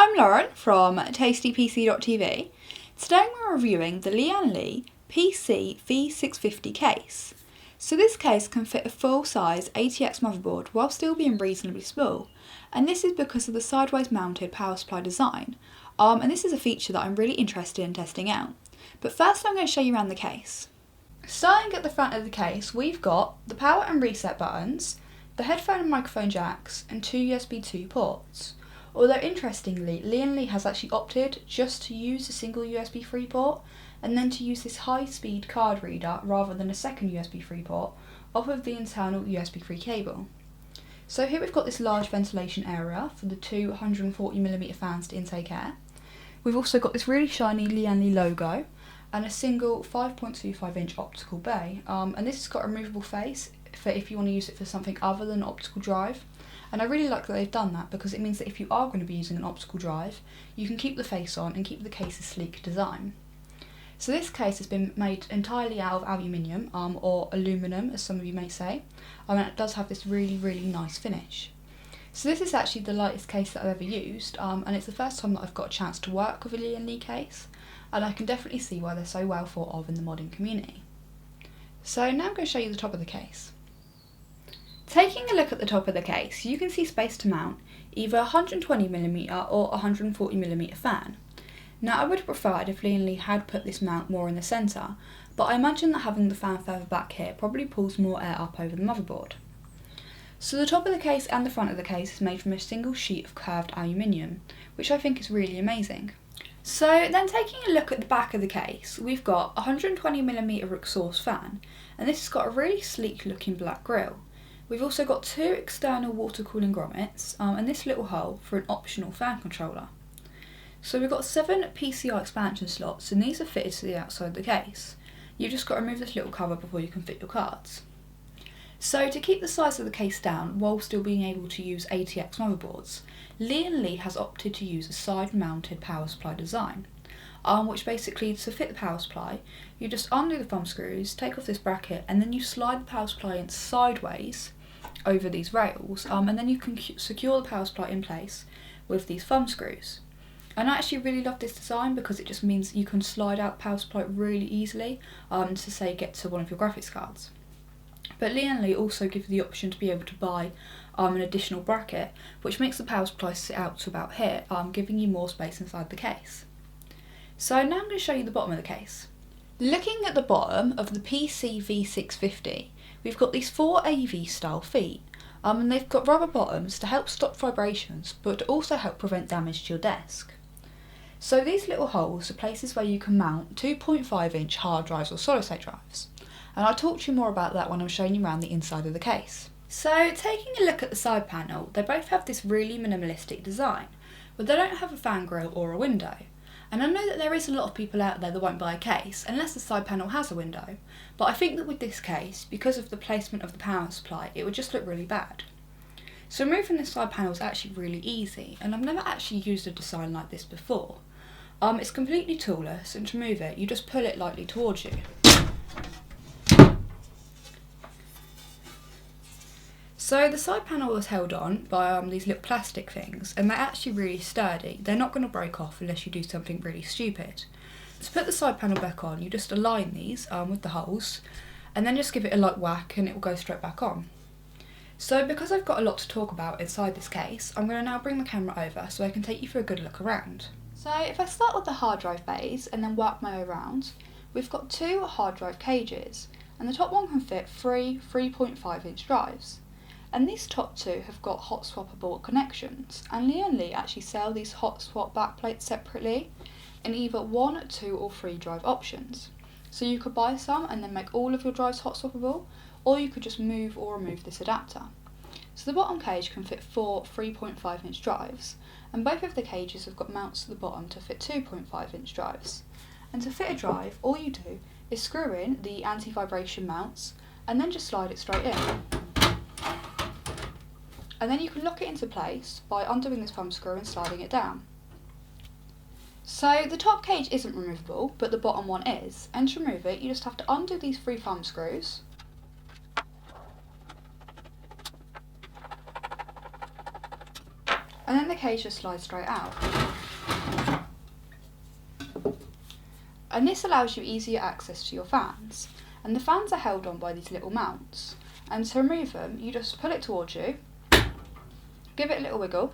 I'm Lauren from tastypc.tv. Today we're reviewing the Lian Li PC V650 case. So this case can fit a full-size ATX motherboard while still being reasonably small, and this is because of the sideways mounted power supply design, and this is a feature that I'm really interested in testing out. But first I'm going to show you around the case. Starting at the front of the case, we've got the power and reset buttons, the headphone and microphone jacks, and two USB 2 ports. Although interestingly, Lian Li has actually opted just to use a single USB 3 port and then to use this high-speed card reader rather than a second USB 3 port off of the internal USB 3 cable. So here we've got this large ventilation area for the two 140mm fans to intake air. We've also got this really shiny Lian Li logo and a single 5.25-inch optical bay, and this has got a removable face for if you want to use it for something other than optical drive. And I really like that they've done that because it means that if you are going to be using an optical drive, you can keep the face on and keep the case's sleek design. So this case has been made entirely out of aluminium, or aluminum as some of you may say, and it does have this really nice finish. So this is actually the lightest case that I've ever used, and it's the first time that I've got a chance to work with a Lian Li case, and I can definitely see why they're so well thought of in the modding community. So now I'm going to show you the top of the case. Taking a look at the top of the case, you can see space to mount either a 120mm or a 140mm fan. Now I would have preferred if Lian Li had put this mount more in the centre, but I imagine that having the fan further back here probably pulls more air up over the motherboard. So the top of the case and the front of the case is made from a single sheet of curved aluminium, which I think is really amazing. So then taking a look at the back of the case, we've got a 120mm exhaust fan, and this has got a really sleek looking black grille. We've also got two external water cooling grommets and this little hole for an optional fan controller. So we've got 7 PCI expansion slots, and these are fitted to the outside of the case. You've just got to remove this little cover before you can fit your cards. So to keep the size of the case down while still being able to use ATX motherboards, Lian Li has opted to use a side-mounted power supply design, which basically, to fit the power supply, you just undo the thumb screws, take off this bracket, and then you slide the power supply in sideways over these rails, and then you can secure the power supply in place with these thumb screws. And I actually really love this design because it just means you can slide out the power supply really easily to say get to one of your graphics cards. But Lian Li also gives you the option to be able to buy an additional bracket, which makes the power supply sit out to about here, giving you more space inside the case. So now I'm going to show you the bottom of the case. Looking at the bottom of the PC V650, we've got these 4 AV style feet, and they've got rubber bottoms to help stop vibrations but to also help prevent damage to your desk. So these little holes are places where you can mount 2.5-inch hard drives or solid state drives, and I'll talk to you more about that when I'm showing you around the inside of the case. So taking a look at the side panel, they both have this really minimalistic design, but they don't have a fan grille or a window. And I know that there is a lot of people out there that won't buy a case unless the side panel has a window, but I think that with this case, because of the placement of the power supply, it would just look really bad. So removing this side panel is actually really easy, and I've never actually used a design like this before. It's completely toolless, and to remove it, you just pull it lightly towards you. So the side panel is held on by these little plastic things, and they're actually really sturdy. They're not going to break off unless you do something really stupid. To put the side panel back on, you just align these with the holes, and then just give it a light whack and it will go straight back on. So because I've got a lot to talk about inside this case, I'm going to now bring the camera over so I can take you for a good look around. So if I start with the hard drive bays and then work my way around, we've got 2 hard drive cages, and the top one can fit 3 3.5-inch drives. And these top 2 have got hot swappable connections, and Lian Li actually sell these hot swap backplates separately in either 1, 2 or 3 drive options. So you could buy some and then make all of your drives hot swappable, or you could just move or remove this adapter. So the bottom cage can fit 4 3.5-inch drives, and both of the cages have got mounts at the bottom to fit 2.5-inch drives. And to fit a drive, all you do is screw in the anti-vibration mounts and then just slide it straight in. And then you can lock it into place by undoing this thumb screw and sliding it down. So the top cage isn't removable, but the bottom one is, and to remove it you just have to undo these 3 thumb screws, and then the cage just slides straight out. And this allows you easier access to your fans, and the fans are held on by these little mounts, and to remove them you just pull it towards you, give it a little wiggle,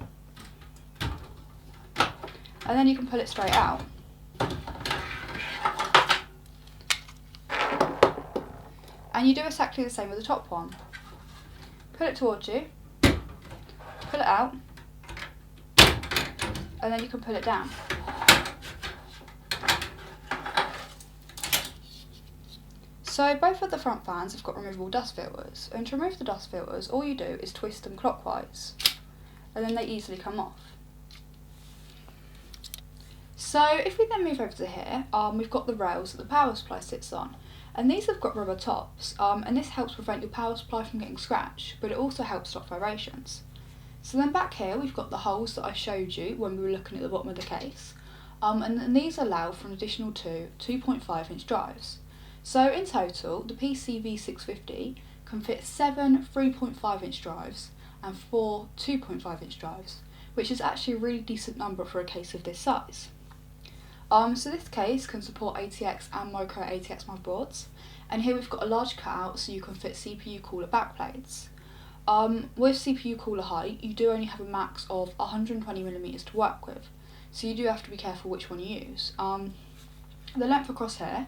and then you can pull it straight out. And you do exactly the same with the top one. Pull it towards you, pull it out, and then you can pull it down. So both of the front fans have got removable dust filters, and to remove the dust filters all you do is twist them clockwise, and then they easily come off. So if we then move over to here, we've got the rails that the power supply sits on, and these have got rubber tops, and this helps prevent your power supply from getting scratched, but it also helps stop vibrations. So then back here we've got the holes that I showed you when we were looking at the bottom of the case, and then these allow for an additional two 2.5 inch drives. So in total the PC V650 can fit 7 3.5 inch drives and 4 2.5 inch drives, which is actually a really decent number for a case of this size. So this case can support ATX and micro ATX motherboards, and here we've got a large cutout so you can fit CPU cooler backplates. With CPU cooler height you do only have a max of 120mm to work with, so you do have to be careful which one you use. The length across here,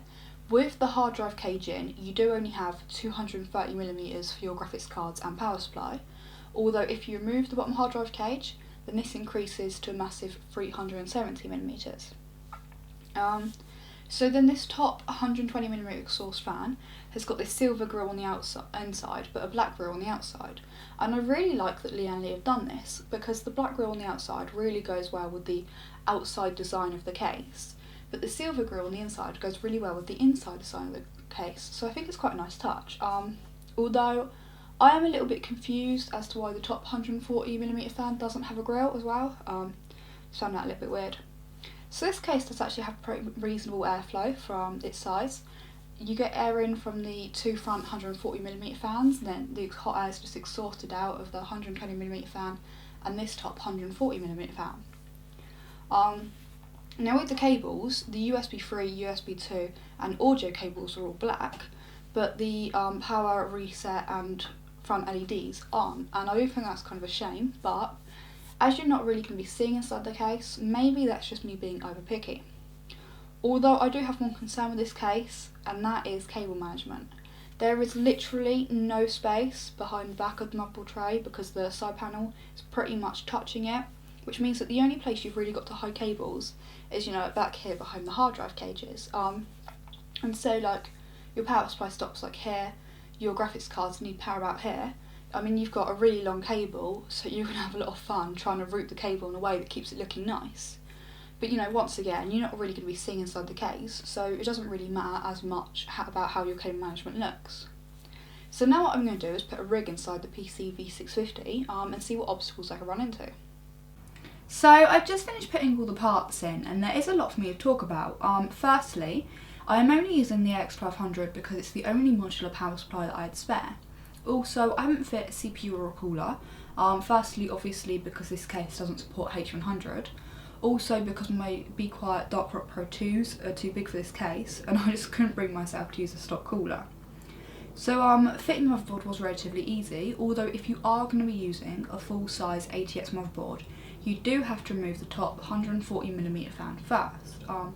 with the hard drive cage in, you do only have 230mm for your graphics cards and power supply, although if you remove the bottom hard drive cage then this increases to a massive 370mm. So then this top 120mm exhaust fan has got this silver grille on the inside but a black grille on the outside, and I really like that Lian Li have done this because the black grille on the outside really goes well with the outside design of the case, but the silver grille on the inside goes really well with the inside design of the case, so I think it's quite a nice touch. Although I am a little bit confused as to why the top 140mm fan doesn't have a grille as well. Just found that a little bit weird. So this case does actually have pretty reasonable airflow from its size. You get air in from the two front 140mm fans, and then the hot air is just exhausted out of the 120mm fan and this top 140mm fan. Now with the cables, the USB 3, USB 2 and audio cables are all black, but the power, reset and front LEDs aren't, and I do think that's kind of a shame, but as you're not really going to be seeing inside the case, maybe that's just me being over picky. Although I do have one concern with this case, and that is cable management. There is literally no space behind the back of the motherboard tray because the side panel is pretty much touching it, which means that the only place you've really got to hide cables is, back here behind the hard drive cages. And so like your power supply stops like here, your graphics cards need power out here. I mean, you've got a really long cable, so you can have a lot of fun trying to route the cable in a way that keeps it looking nice. But once again, you're not really going to be seeing inside the case, so it doesn't really matter as much about how your cable management looks. So now what I'm going to do is put a rig inside the PC V650 and see what obstacles I can run into. So I've just finished putting all the parts in, and there is a lot for me to talk about. Firstly, I am only using the AX1200 because it's the only modular power supply that I had spare. Also, I haven't fit a CPU or a cooler. Firstly, obviously, because this case doesn't support H100. Also, because my Be Quiet Dark Rock Pro 2s are too big for this case, and I just couldn't bring myself to use a stock cooler. So fitting the motherboard was relatively easy, although if you are going to be using a full-size ATX motherboard, you do have to remove the top 140mm fan first. But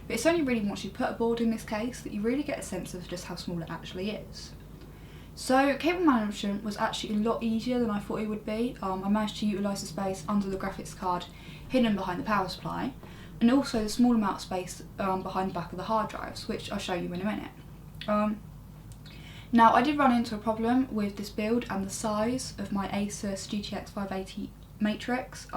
it's only really once you put a board in this case that you really get a sense of just how small it actually is. So cable management was actually a lot easier than I thought it would be. I managed to utilise the space under the graphics card hidden behind the power supply, and also the small amount of space behind the back of the hard drives, which I'll show you in a minute. Now I did run into a problem with this build and the size of my Asus GTX 580 Matrix.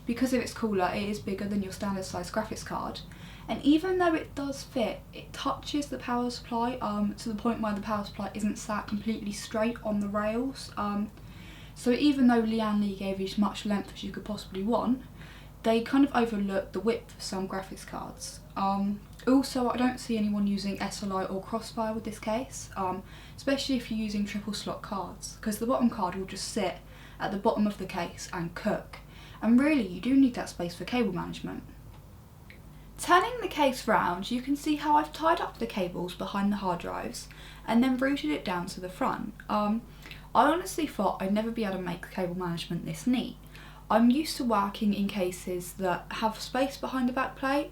Because of its cooler, it is bigger than your standard size graphics card. And even though it does fit, it touches the power supply to the point where the power supply isn't sat completely straight on the rails. So even though Lian Li gave you as much length as you could possibly want, they kind of overlooked the width for some graphics cards. Also, I don't see anyone using SLI or Crossfire with this case, especially if you're using triple slot cards, because the bottom card will just sit at the bottom of the case and cook. and really you do need that space for cable management. Turning the case round, you can see how I've tied up the cables behind the hard drives and then routed it down to the front. I honestly thought I'd never be able to make cable management this neat. I'm used to working in cases that have space behind the backplate,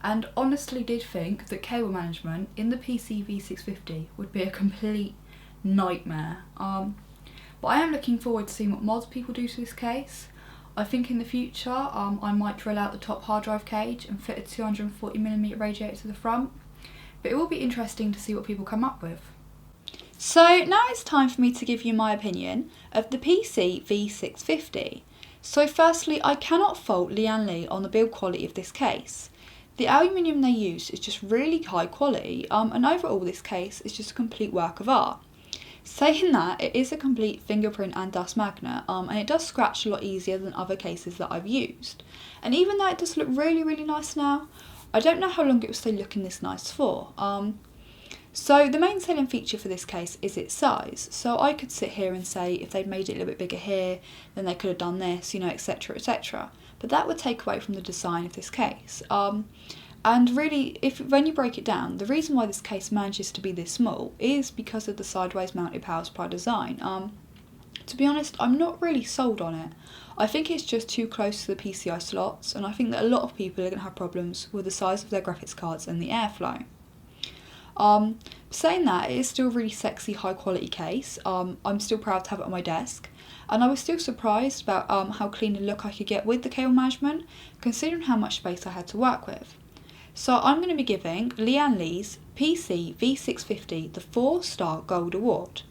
and honestly did think that cable management in the PC V650 would be a complete nightmare. But I am looking forward to seeing what mods people do to this case. I think in the future I might drill out the top hard drive cage and fit a 240mm radiator to the front, but it will be interesting to see what people come up with. So now it's time for me to give you my opinion of the PC V650. So firstly, I cannot fault Lian Li on the build quality of this case. The aluminium they used is just really high quality, and overall this case is just a complete work of art. Saying that, it is a complete fingerprint and dust magnet, and it does scratch a lot easier than other cases that I've used. And even though it does look really, really nice now, I don't know how long it will stay looking this nice for. So the main selling feature for this case is its size. So I could sit here and say if they'd made it a little bit bigger here, then they could have done this, etc, etc. But that would take away from the design of this case. And really, when you break it down, the reason why this case manages to be this small is because of the sideways mounted power supply design. To be honest, I'm not really sold on it. I think it's just too close to the PCI slots, and I think that a lot of people are going to have problems with the size of their graphics cards and the airflow. Saying that, it is still a really sexy, high quality case. I'm still proud to have it on my desk, and I was still surprised about how clean a look I could get with the cable management, considering how much space I had to work with. So I'm going to be giving Lian Li's PC V650 the 4-star Gold Award.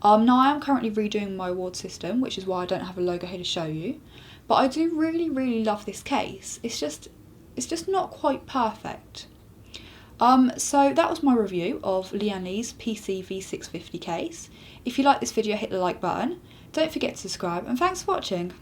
Now I am currently redoing my award system, which is why I don't have a logo here to show you, but I do really, really love this case. It's just not quite perfect. So that was my review of Lian Li's PC V650 case. If you like this video, hit the like button. Don't forget to subscribe, and thanks for watching.